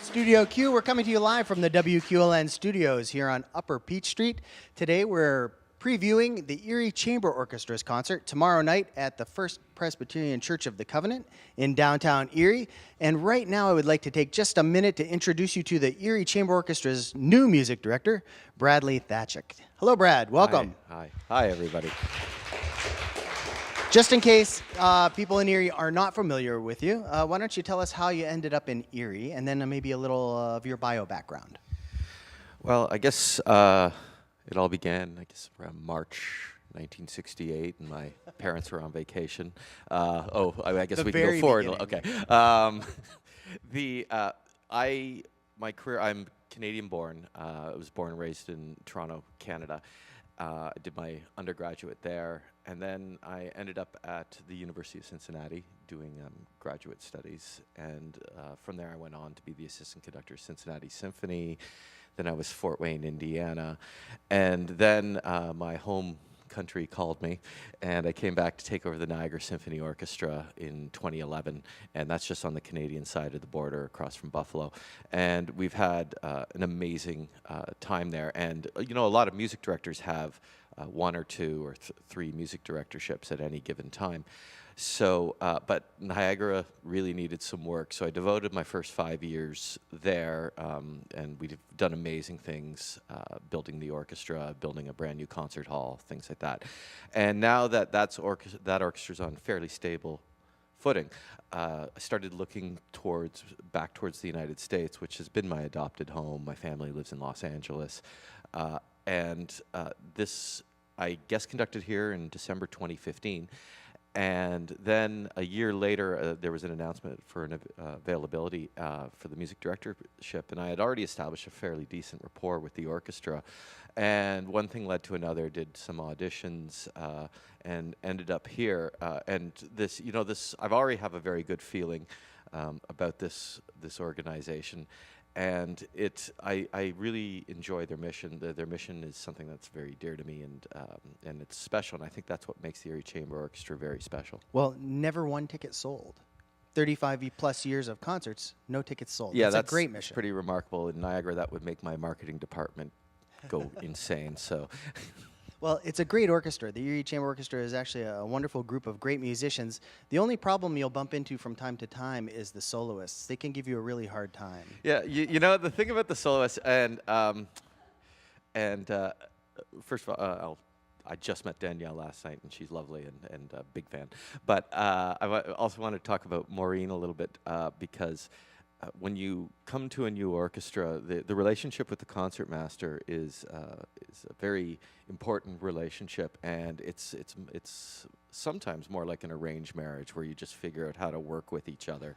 Studio Q, we're coming to you live from the WQLN studios here on Upper Peach Street. Today we're previewing the Erie Chamber Orchestra's concert tomorrow night at the First Presbyterian Church of the Covenant in downtown Erie. And right now I would like to take just a minute to introduce you to the Erie Chamber Orchestra's new music director, Bradley Thatchik. Hello, Brad. Welcome. Hi, everybody. Just in case people in Erie are not familiar with you, why don't you tell us how you ended up in Erie, and then maybe a little of your bio background. Well, I guess it all began, around March 1968, and my parents were on vacation. I guess we can go forward. Okay. My career, I'm Canadian-born. I was born and raised in Toronto, Canada. I did my undergraduate there, and then I ended up at the University of Cincinnati doing graduate studies, and from there I went on to be the assistant conductor of Cincinnati Symphony. Then I was Fort Wayne, Indiana, and then my home country called me, and I came back to take over the Niagara Symphony Orchestra in 2011, and that's just on the Canadian side of the border across from Buffalo. And we've had an amazing time there, and a lot of music directors have one or two or three music directorships at any given time. So, but Niagara really needed some work, so I devoted my first 5 years there, and we've done amazing things, building the orchestra, building a brand new concert hall, things like that. And now that that orchestra's on fairly stable footing, I started looking back towards the United States, which has been my adopted home. My family lives in Los Angeles, and this I guest conducted here in December 2015. And then a year later, there was an announcement for an availability for the music directorship, and I had already established a fairly decent rapport with the orchestra. And one thing led to another, did some auditions, and ended up here. And I've already have a very good feeling about this organization. And I really enjoy their mission. Their mission is something that's very dear to me, and it's special. And I think that's what makes the Erie Chamber Orchestra very special. Well, never one ticket sold. 35 plus years of concerts, no tickets sold. Yeah, that's a great mission. Pretty remarkable. In Niagara, that would make my marketing department go insane. So. Well, it's a great orchestra. The Erie Chamber Orchestra is actually a wonderful group of great musicians. The only problem you'll bump into from time to time is the soloists. They can give you a really hard time. Yeah, the thing about the soloists, first of all, I just met Danielle last night, and she's lovely and a big fan. But I also want to talk about Maureen a little bit because when you come to a new orchestra, the relationship with the concertmaster is a very important relationship, and it's sometimes more like an arranged marriage where you just figure out how to work with each other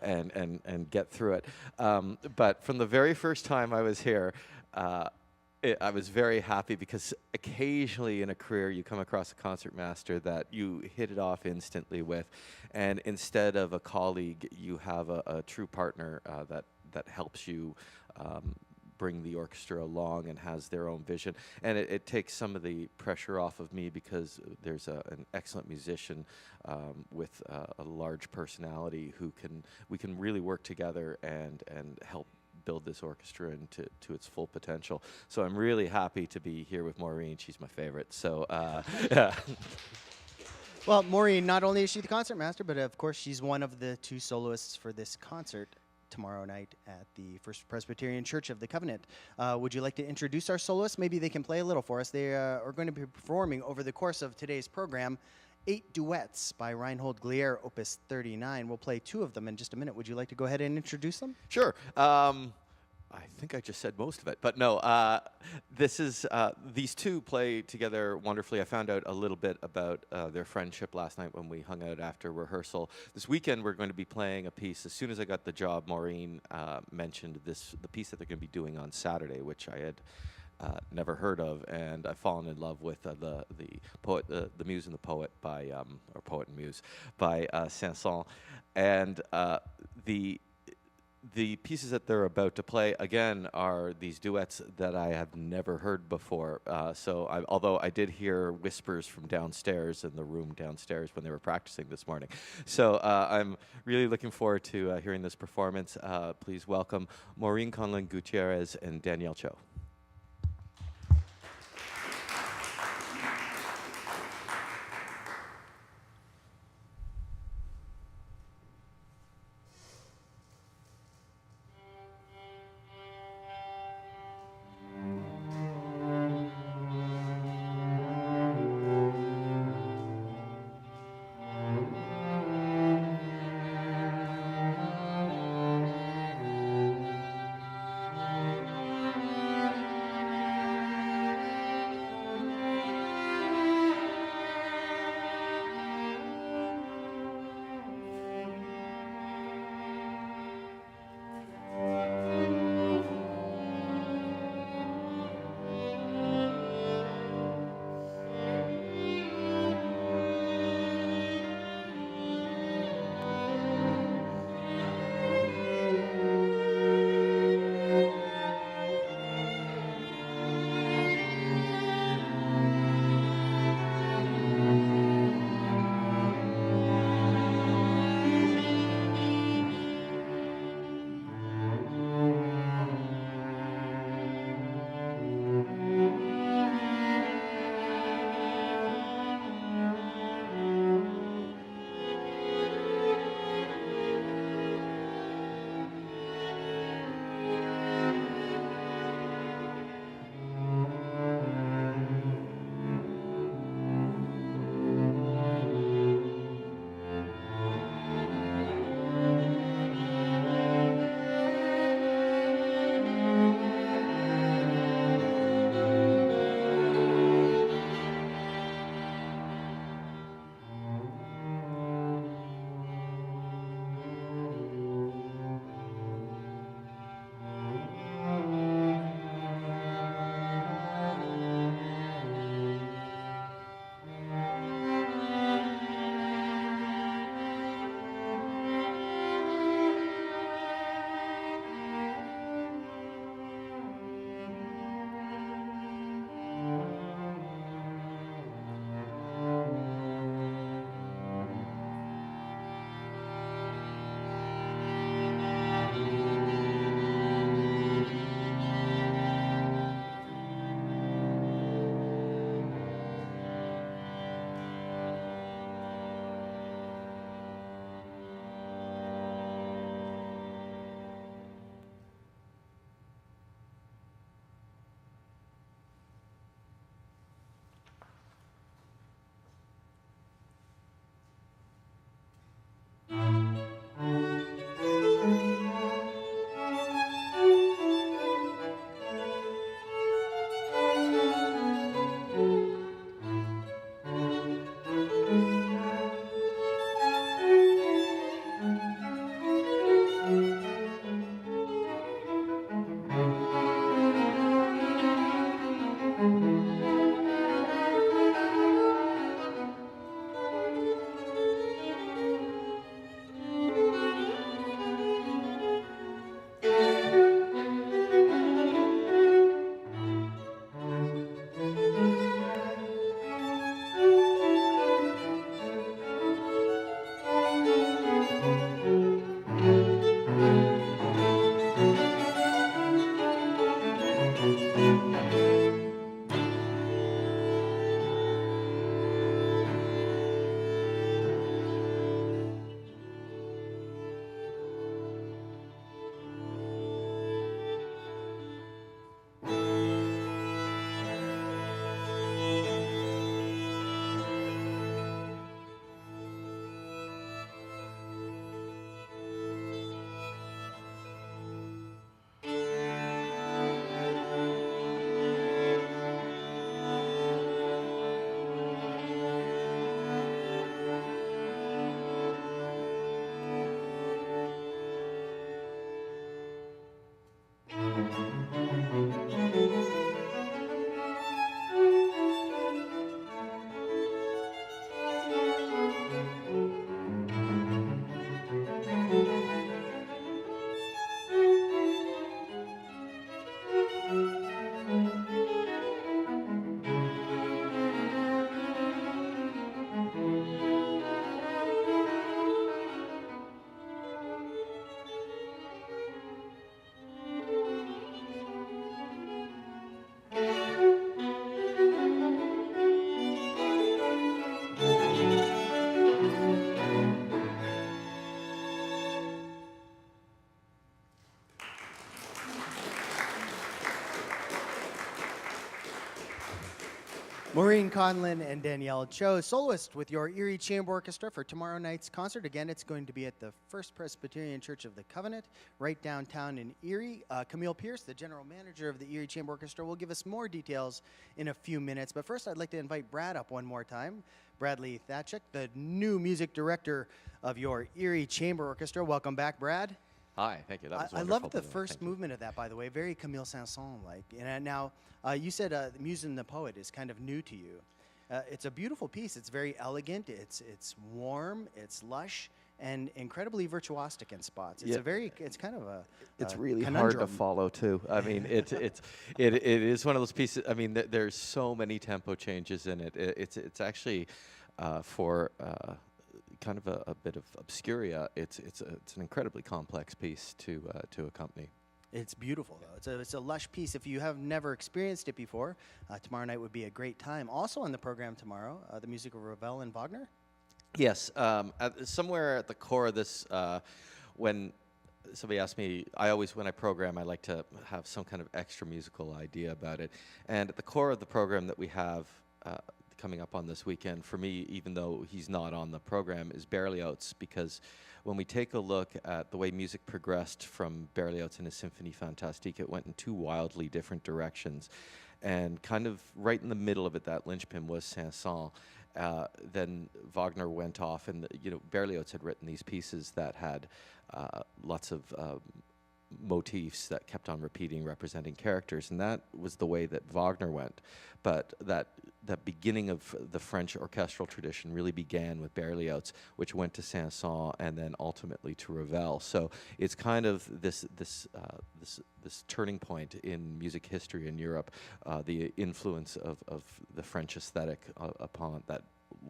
and get through it. But from the very first time I was here, I was very happy because occasionally in a career you come across a concertmaster that you hit it off instantly with, and instead of a colleague, you have a true partner that helps you bring the orchestra along and has their own vision. And it takes some of the pressure off of me because there's an excellent musician with a large personality we can really work together and help build this orchestra into its full potential. So I'm really happy to be here with Maureen. She's my favorite. So yeah. Well, Maureen, not only is she the concertmaster, but of course she's one of the two soloists for this concert tomorrow night at the First Presbyterian Church of the Covenant. Would you like to introduce our soloists? Maybe they can play a little for us. They are going to be performing over the course of today's program 8 duets by Reinhold Glier, Opus 39. We'll play 2 of them in just a minute. Would you like to go ahead and introduce them? Sure. I think I just said most of it, but no. These two play together wonderfully. I found out a little bit about their friendship last night when we hung out after rehearsal. This weekend we're going to be playing a piece. As soon as I got the job, Maureen mentioned the piece that they're going to be doing on Saturday, which I had never heard of, and I've fallen in love with the poet, the Muse and the Poet by or Poet and Muse by Saint-Saëns, and the pieces that they're about to play, again, are these duets that I have never heard before. Although I did hear whispers from downstairs in the room downstairs when they were practicing this morning. So I'm really looking forward to hearing this performance. Please welcome Maureen Conlon Gutierrez and Danielle Cho. Maureen Conlon and Danielle Cho, soloist with your Erie Chamber Orchestra for tomorrow night's concert. Again, it's going to be at the First Presbyterian Church of the Covenant, right downtown in Erie. Camille Pierce, the general manager of the Erie Chamber Orchestra, will give us more details in a few minutes. But first, I'd like to invite Brad up one more time. Bradley Thatchuk, the new music director of your Erie Chamber Orchestra. Welcome back, Brad. Hi, thank you. That was I wonderful. loved the first movement of that, by the way. Very Camille Saint-Saëns-like. And now, you said the Muse and the Poet is kind of new to you. It's a beautiful piece. It's very elegant. It's warm. It's lush, and incredibly virtuosic in spots. It's it's kind of a it's really conundrum. hard to follow too. I mean, it is one of those pieces. I mean, there's so many tempo changes in it. It's actually for kind of a bit of obscuria. It's an incredibly complex piece to accompany. It's beautiful, though. It's a lush piece. If you have never experienced it before, tomorrow night would be a great time. Also on the program tomorrow, the music of Ravel and Wagner. Yes, somewhere at the core of this, when somebody asks me, when I program, I like to have some kind of extra musical idea about it. And at the core of the program that we have coming up on this weekend, for me, even though he's not on the program, is Berlioz, because when we take a look at the way music progressed from Berlioz and his Symphonie Fantastique, it went in two wildly different directions. And kind of right in the middle of it, that linchpin was Saint-Saëns. Then Wagner went off, and Berlioz had written these pieces that had lots of motifs that kept on repeating, representing characters, and that was the way that Wagner went. But that beginning of the French orchestral tradition really began with Berlioz, which went to Saint-Saëns and then ultimately to Ravel. So it's kind of this turning point in music history in Europe, the influence of the French aesthetic upon that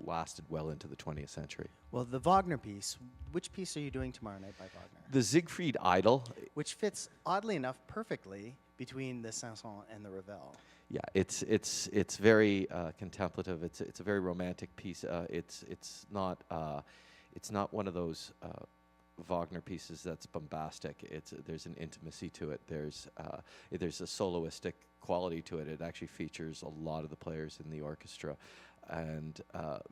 lasted well into the 20th century. Well, the Wagner piece, which piece are you doing tomorrow night by Wagner? The Siegfried Idyll. Which fits, oddly enough, perfectly between the Saint-Saëns and the Ravel. Yeah, it's very contemplative. It's a very romantic piece. It's not one of those Wagner pieces that's bombastic. There's an intimacy to it. There's a soloistic quality to it. It actually features a lot of the players in the orchestra. And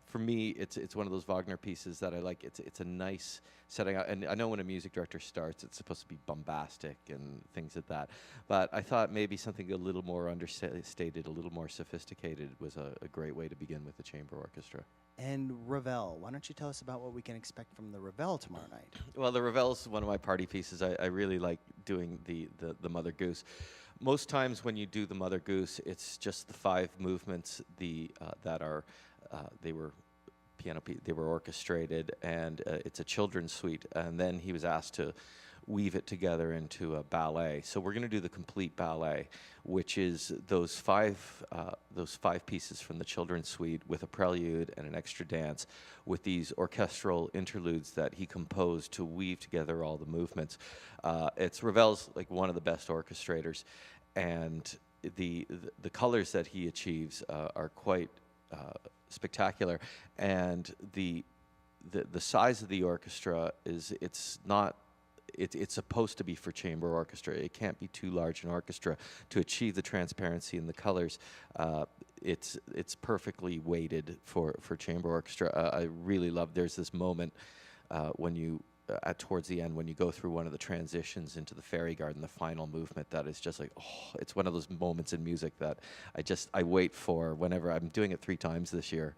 for me, it's one of those Wagner pieces that I like. It's a nice setting out. And I know when a music director starts, it's supposed to be bombastic and things like that. But I thought maybe something a little more understated, a little more sophisticated was a great way to begin with the chamber orchestra. And Ravel, why don't you tell us about what we can expect from the Ravel tomorrow night? Well, the Ravel's one of my party pieces. I really like doing the Mother Goose. Most times when you do the Mother Goose, it's just the 5 movements that are they were orchestrated, and it's a children's suite. And then he was asked to weave it together into a ballet. So we're going to do the complete ballet, which is those five pieces from the children's suite with a prelude and an extra dance, with these orchestral interludes that he composed to weave together all the movements. Ravel's like one of the best orchestrators, and the colors that he achieves are quite spectacular, and the size of the orchestra it's supposed to be for chamber orchestra. It can't be too large an orchestra to achieve the transparency in the colors. It's perfectly weighted for chamber orchestra. I really love. There's this moment when you towards the end, when you go through one of the transitions into the fairy garden, the final movement, that is just like, it's one of those moments in music that I wait for whenever. I'm doing it 3 times this year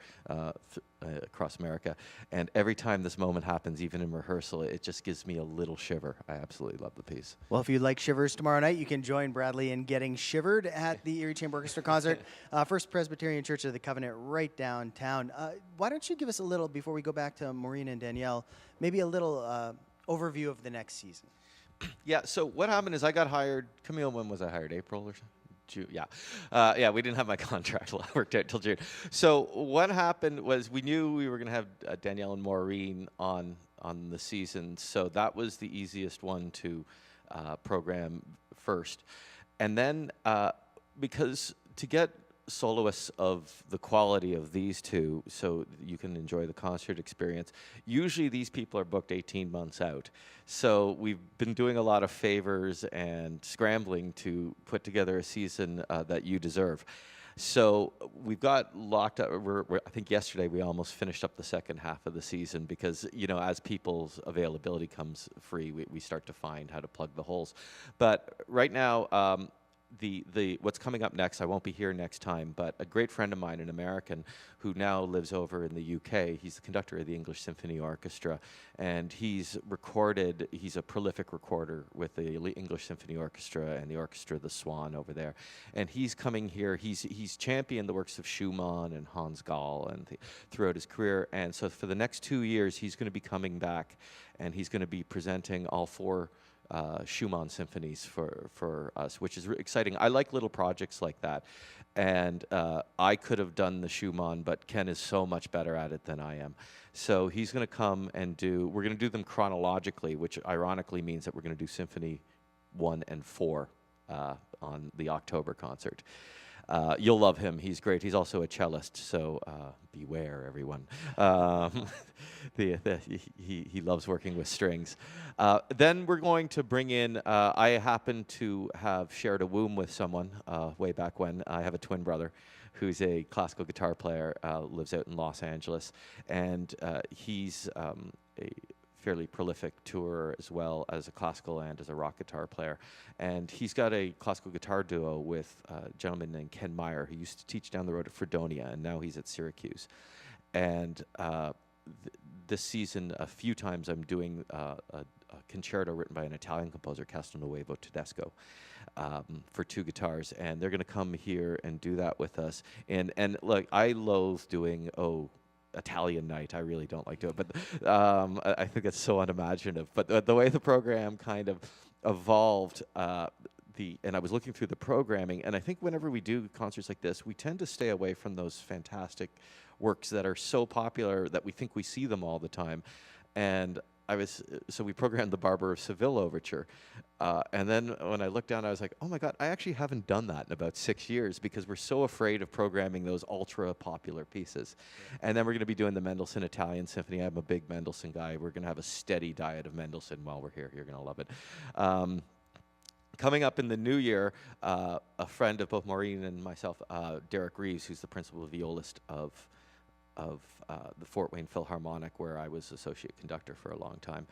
across America, and every time this moment happens, even in rehearsal, it just gives me a little shiver. I absolutely love the piece. Well, if you like shivers tomorrow night, you can join Bradley in getting shivered at the Erie Chamber Orchestra concert, First Presbyterian Church of the Covenant, right downtown. Why don't you give us a little, before we go back to Maureen and Danielle, maybe a little overview of the next season? Yeah, so what happened is I got hired. Camille, when was I hired? April or something? June, yeah. We didn't have my contract worked out till June. So what happened was we knew we were going to have Danielle and Maureen on the season, so that was the easiest one to program first. And then because to get soloists of the quality of these two, so you can enjoy the concert experience, usually these people are booked 18 months out. So we've been doing a lot of favors and scrambling to put together a season that you deserve. So we've got locked up. I think yesterday we almost finished up the second half of the season because, as people's availability comes free, we start to find how to plug the holes. But right now, the what's coming up next, I won't be here next time, but a great friend of mine, an American, who now lives over in the UK, he's the conductor of the English Symphony Orchestra, and he's a prolific recorder with the English Symphony Orchestra and the Orchestra of the Swan over there, and he's coming here. He's championed the works of Schumann and Hans Gall throughout his career, and so for the next 2 years, he's going to be coming back, and he's going to be presenting all four Schumann symphonies for us, which is exciting. I like little projects like that, and I could have done the Schumann, but Ken is so much better at it than I am. So he's going to come and we're going to do them chronologically, which ironically means that we're going to do Symphony 1 and 4 on the October concert. You'll love him. He's great. He's also a cellist, so beware, everyone. He loves working with strings. Then we're going to bring in, I happen to have shared a womb with someone way back when. I have a twin brother who's a classical guitar player, lives out in Los Angeles, and he's a fairly prolific tourer as well as a classical and as a rock guitar player. And he's got a classical guitar duo with a gentleman named Ken Meyer, who used to teach down the road at Fredonia, and now he's at Syracuse. And this season, a few times, I'm doing a concerto written by an Italian composer, Castelnuovo Tedesco, for two guitars. And they're going to come here and do that with us. And look, I loathe doing, Italian night. I really don't like to do it, but I think it's so unimaginative. But the way the program kind of evolved, and I was looking through the programming, and I think whenever we do concerts like this, we tend to stay away from those fantastic works that are so popular that we think we see them all the time. And so we programmed the Barber of Seville Overture. And then when I looked down, I was like, oh my God, I actually haven't done that in about 6 years because we're so afraid of programming those ultra popular pieces. Yeah. And then we're going to be doing the Mendelssohn Italian Symphony. I'm a big Mendelssohn guy. We're going to have a steady diet of Mendelssohn while we're here. You're going to love it. Coming up in the new year, a friend of both Maureen and myself, Derek Reeves, who's the principal violist of the Fort Wayne Philharmonic, where I was associate conductor for a long time.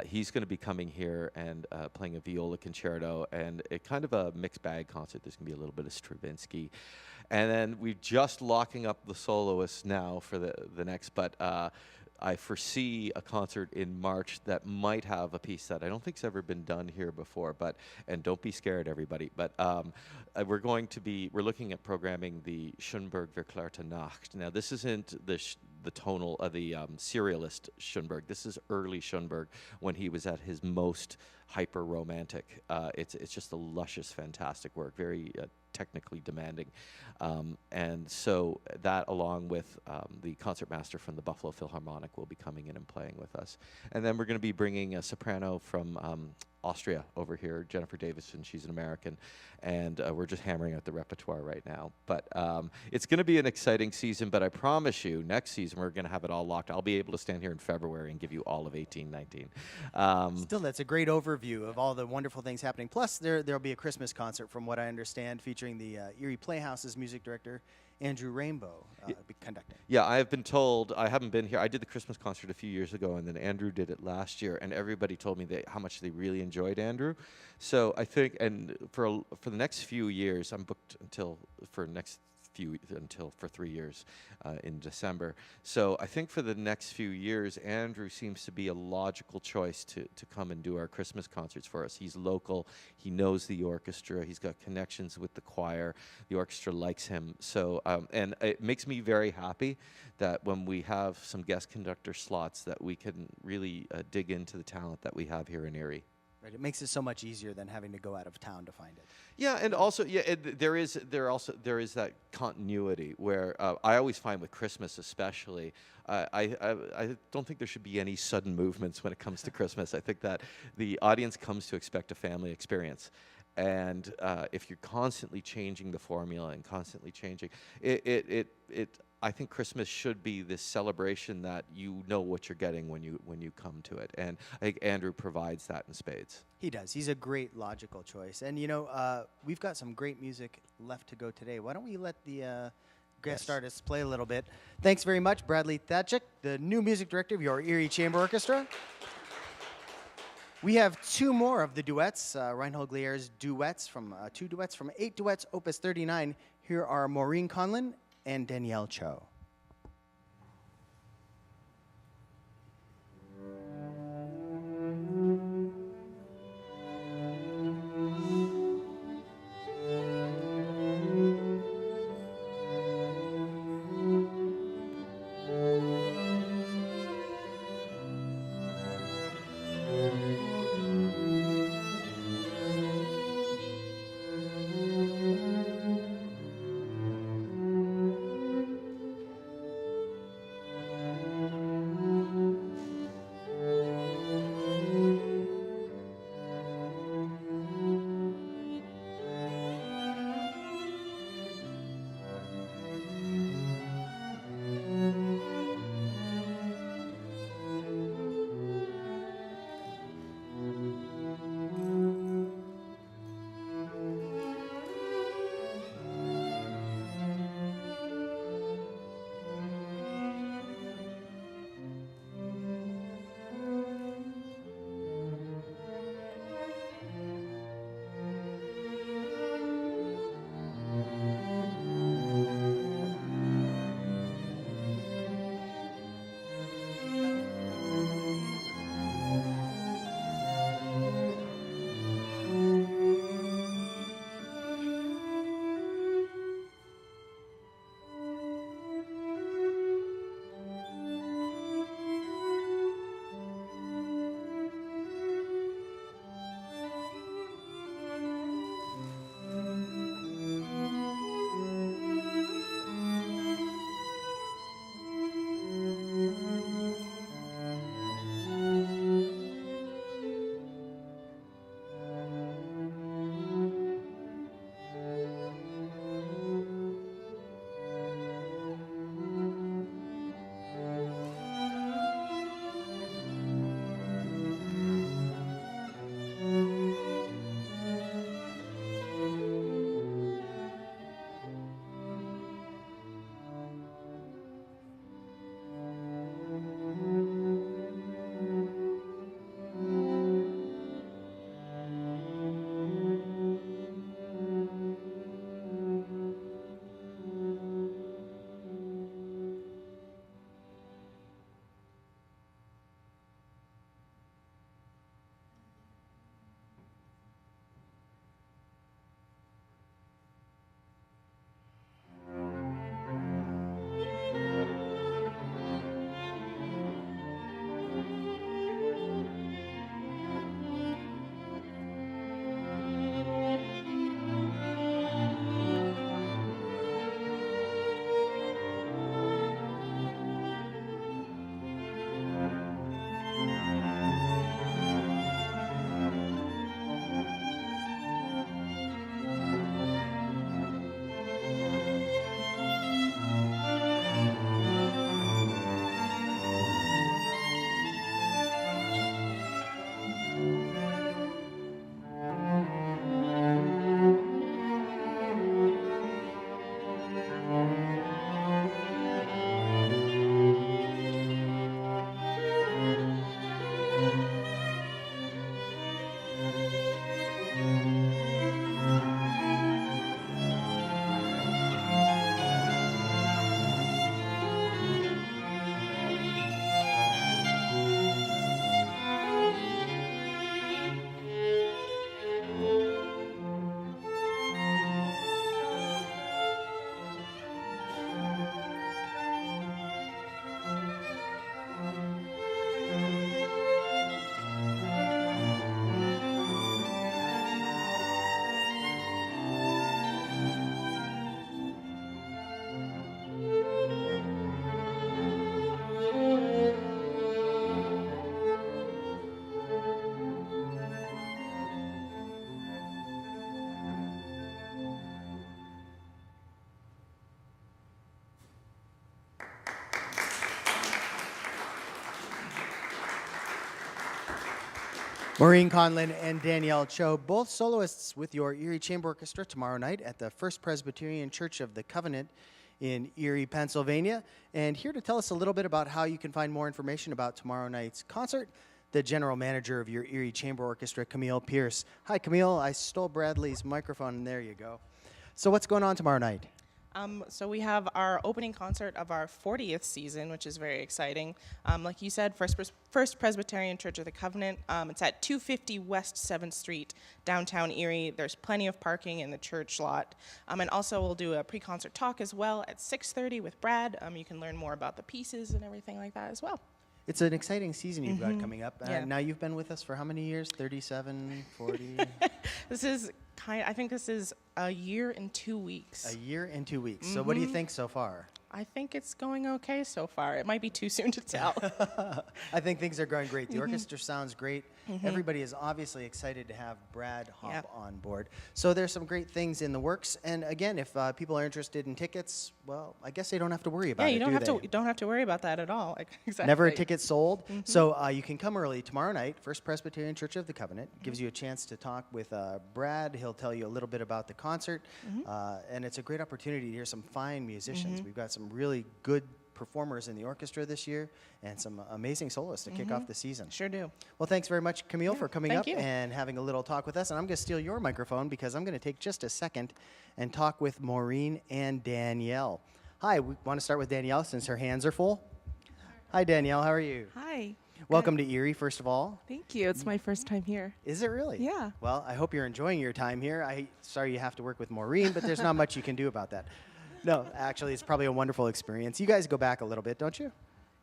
He's going to be coming here and playing a viola concerto and a kind of a mixed bag concert. There's going to be a little bit of Stravinsky. And then we're just locking up the soloists now for the next, but I foresee a concert in March that might have a piece that I don't think's ever been done here before, and don't be scared, everybody, but we're looking at programming the Schönberg Verklärte Nacht. Now, this isn't the serialist Schönberg. This is early Schönberg when he was at his most hyper-romantic. It's just a luscious, fantastic work, very technically demanding. And so that, along with the concertmaster from the Buffalo Philharmonic, will be coming in and playing with us. And then we're going to be bringing a soprano from Austria over here, Jennifer Davison. She's an American. And we're just hammering out the repertoire right now. But it's going to be an exciting season, but I promise you, next season we're going to have it all locked. I'll be able to stand here in February and give you all of 18-19. Still, that's a great overview of all the wonderful things happening. Plus, there'll be a Christmas concert, from what I understand, featuring the Erie Playhouse's music director, Andrew Rainbow, be conducting. Yeah, I have been told. I haven't been here. I did the Christmas concert a few years ago, and then Andrew did it last year, and everybody told me how much they really enjoyed Andrew. So I think, and for the next few years, I'm booked until for 3 years in December. So I think for the next few years, Andrew seems to be a logical choice to come and do our Christmas concerts for us. He's local. He knows the orchestra. He's got connections with the choir. The orchestra likes him. So, and it makes me very happy that when we have some guest conductor slots that we can really dig into the talent that we have here in Erie. Right, it makes it so much easier than having to go out of town to find it. Yeah, and also, there is that continuity where I always find with Christmas, especially, I don't think there should be any sudden movements when it comes to Christmas. I think that the audience comes to expect a family experience, And if you're constantly changing the formula and constantly changing, it I think Christmas should be this celebration that you know what you're getting when you come to it. And I think Andrew provides that in spades. He does. He's a great logical choice. And we've got some great music left to go today. Why don't we let the guest artists play a little bit? Thanks very much, Bradley Thatchik, the new music director of your Erie Chamber Orchestra. We have two more of the duets, Reinhold Glier's duets from 8 duets, Opus 39. Here are Maureen Conlon and Danielle Cho. Maureen Conlin and Danielle Cho, both soloists with your Erie Chamber Orchestra tomorrow night at the First Presbyterian Church of the Covenant in Erie, Pennsylvania. And here to tell us a little bit about how you can find more information about tomorrow night's concert, the general manager of your Erie Chamber Orchestra, Camille Pierce. Hi, Camille. I stole Bradley's microphone, and there you go. So what's going on tomorrow night? So we have our opening concert of our 40th season, which is very exciting. Like you said, First Presbyterian Church of the Covenant. It's at 250 West 7th Street, downtown Erie. There's plenty of parking in the church lot. And also we'll do a pre-concert talk as well at 6:30 with Brad. You can learn more about the pieces and everything like that as well. It's an exciting season you've got coming up. Yeah. Now you've been with us for how many years? 37, 40? I think this is a year and 2 weeks. A year and 2 weeks. So what do you think so far? I think it's going okay so far. It might be too soon to tell. I think things are going great. The orchestra sounds great. Everybody is obviously excited to have Brad hop on board. So there's some great things in the works. And again, if people are interested in tickets, well, I guess they don't have to worry about it. You don't have to worry about that at all. Exactly. Never a ticket sold. So you can come early tomorrow night. First Presbyterian Church of the Covenant gives you a chance to talk with Brad. He'll tell you a little bit about the concert, and it's a great opportunity to hear some fine musicians. We've got some really good performers in the orchestra this year and some amazing soloists to kick off the season. Sure do. Well, thanks very much, Camille, for coming up you. and having a little talk with us. And I'm going to steal your microphone because I'm going to take just a second and talk with Maureen and Danielle. Hi, we want to start with Danielle since her hands are full. Hi, Danielle. How are you? Hi. Welcome to Erie, first of all. Thank you. It's my first time here. Is it really? Yeah. Well, I hope you're enjoying your time here. Sorry you have to work with Maureen, but there's not much you can do about that. No, actually, it's probably a wonderful experience. You guys go back a little bit, don't you?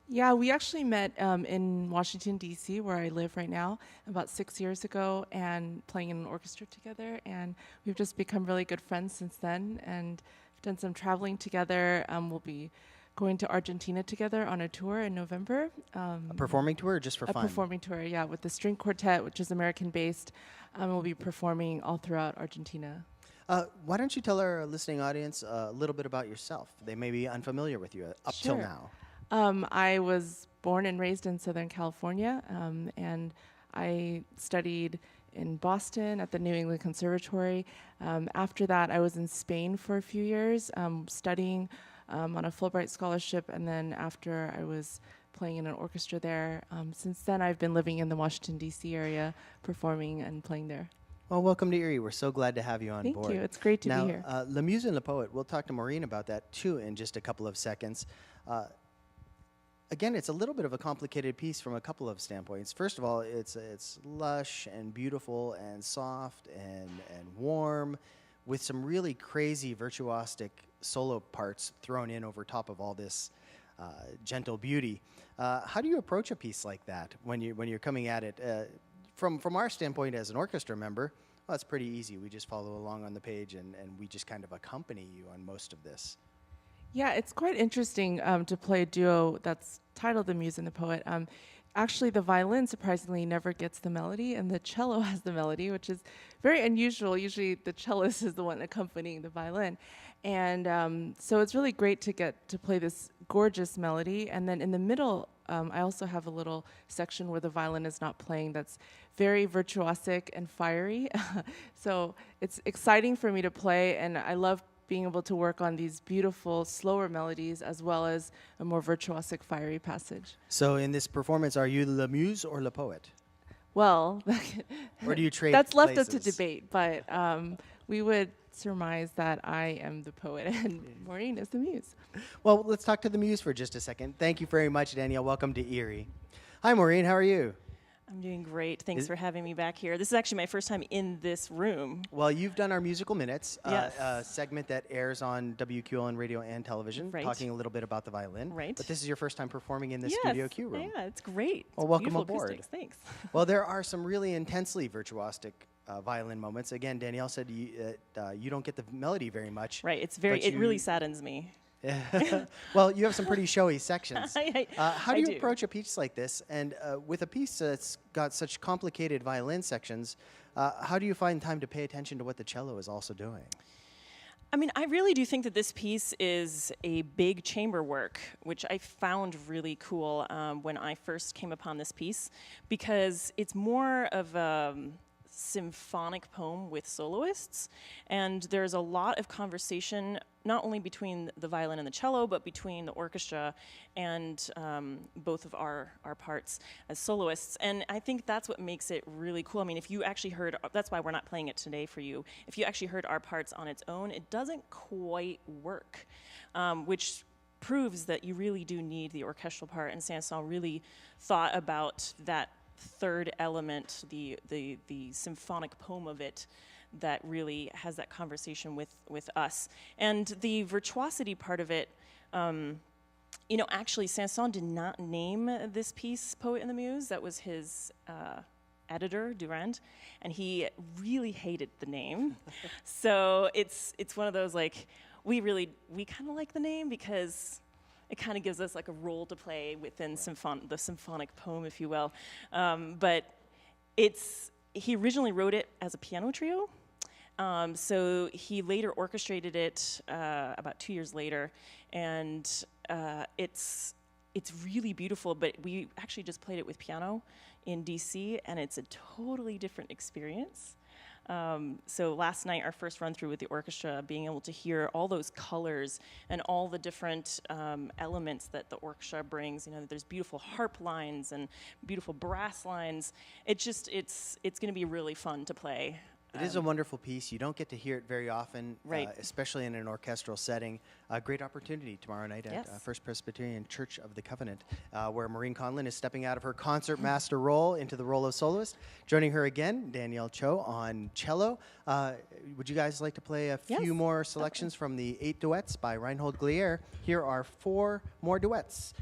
Yeah, we actually met in Washington, D.C., where I live right now, about 6 years ago, and playing in an orchestra together. And we've just become really good friends since then, and done some traveling together. We'll be going to Argentina together on a tour in November. A performing tour or just for fun? A performing tour, yeah, with the string quartet, which is American-based. We'll be performing all throughout Argentina. Why don't you tell our listening audience a little bit about yourself? They may be unfamiliar with you up till now. I was born and raised in Southern California, and I studied in Boston at the New England Conservatory. After that, I was in Spain for a few years, studying on a Fulbright scholarship, and then after I was playing in an orchestra there. Since then, I've been living in the Washington, D.C. area, performing and playing there. Well, welcome to Erie. We're so glad to have you on board. Thank you. It's great to be here. Now, Le Muse and Le Poet, we'll talk to Maureen about that, too, in just a couple of seconds. Again, it's a little bit of a complicated piece from a couple of standpoints. First of all, it's lush and beautiful and soft and warm with some really crazy virtuosic solo parts thrown in over top of all this gentle beauty. How do you approach a piece like that when you're coming at it? From our standpoint as an orchestra member, well, it's pretty easy. We just follow along on the page and we just kind of accompany you on most of this. Yeah, it's quite interesting to play a duo that's titled The Muse and the Poet. Actually, the violin surprisingly never gets the melody, and the cello has the melody, which is very unusual. Usually the cellist is the one accompanying the violin. And so it's really great to get to play this gorgeous melody. And then in the middle, I also have a little section where the violin is not playing that's very virtuosic and fiery. So it's exciting for me to play, and I love being able to work on these beautiful, slower melodies as well as a more virtuosic, fiery passage. So in this performance, are you Le Muse or Le Poet? Well, or do you trade that's left places? up to debate, but we would surmise that I am the poet and Maureen is the muse. Well, let's talk to the muse for just a second. Thank you very much, Danielle. Welcome to Erie. Hi, Maureen. How are you? I'm doing great. Thanks for having me back here. This is actually my first time in this room. Well, you've done our Musical Minutes, Yes. a segment that airs on WQLN radio and television, Right. talking a little bit about the violin. Right. But this is your first time performing in the Yes. Studio Q room. Yeah, it's great. Well, It's welcome beautiful aboard. acoustics. Thanks. Well, there are some really intensely virtuosic violin moments. Again, Danielle said you don't get the melody very much. Right. It really saddens me. Well, you have some pretty showy sections. How do I you do. approach a piece like this? And with a piece that's got such complicated violin sections, how do you find time to pay attention to what the cello is also doing? I mean, I really do think that this piece is a big chamber work, which I found really cool when I first came upon this piece, because it's more of a symphonic poem with soloists, and there's a lot of conversation not only between the violin and the cello, but between the orchestra and both of our parts as soloists. And I think that's what makes it really cool. I mean, if you actually heard, that's why we're not playing it today for you. If you actually heard our parts on its own, it doesn't quite work, which proves that you really do need the orchestral part, and Saint-Saëns really thought about that third element, the symphonic poem of it, that really has that conversation with us. And the virtuosity part of it, actually Saint-Saëns did not name this piece Poet in the Muse. That was his editor, Durand, and he really hated the name. So it's one of those, like, we kind of like the name because it kind of gives us like a role to play within the symphonic poem, if you will. But he originally wrote it as a piano trio. So he later orchestrated it about 2 years later, and it's really beautiful. But we actually just played it with piano in DC, and it's a totally different experience. So last night, our first run through with the orchestra, being able to hear all those colors and all the different elements that the orchestra brings. There's beautiful harp lines and beautiful brass lines. It's going to be really fun to play. It is a wonderful piece. You don't get to hear it very often, Right. Especially in an orchestral setting. A great opportunity tomorrow night Yes. at First Presbyterian Church of the Covenant, where Maureen Conlon is stepping out of her concert master role into the role of soloist. Joining her again, Danielle Cho on cello. Would you guys like to play a few Yes. more selections from the 8 duets by Reinhold Glier? Here are 4 more duets.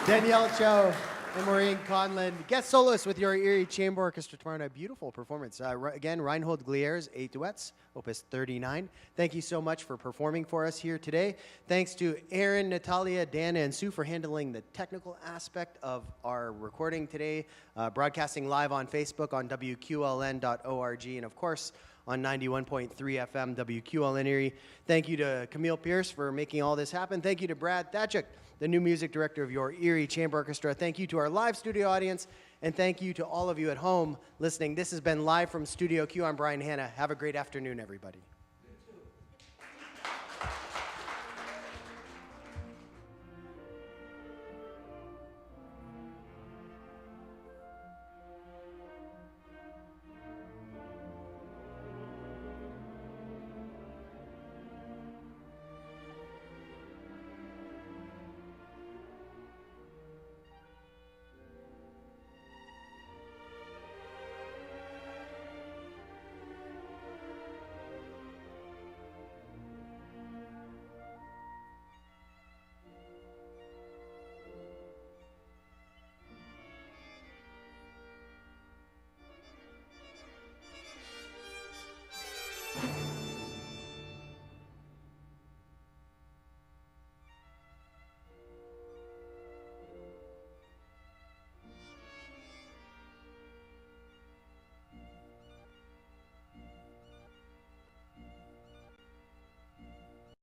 Danielle Cho and Maureen Conlon, guest soloists with your Erie Chamber Orchestra tomorrow night. Beautiful performance. Again, Reinhold Glier's 8 duets, Opus 39. Thank you so much for performing for us here today. Thanks to Aaron, Natalia, Dana, and Sue for handling the technical aspect of our recording today, broadcasting live on Facebook on WQLN.org, and of course, on 91.3 FM WQLN Erie. Thank you to Camille Pierce for making all this happen. Thank you to Brad Thachuk, the new music director of your Erie Chamber Orchestra. Thank you to our live studio audience, and thank you to all of you at home listening. This has been Live from Studio Q. I'm Brian Hanna. Have a great afternoon, everybody.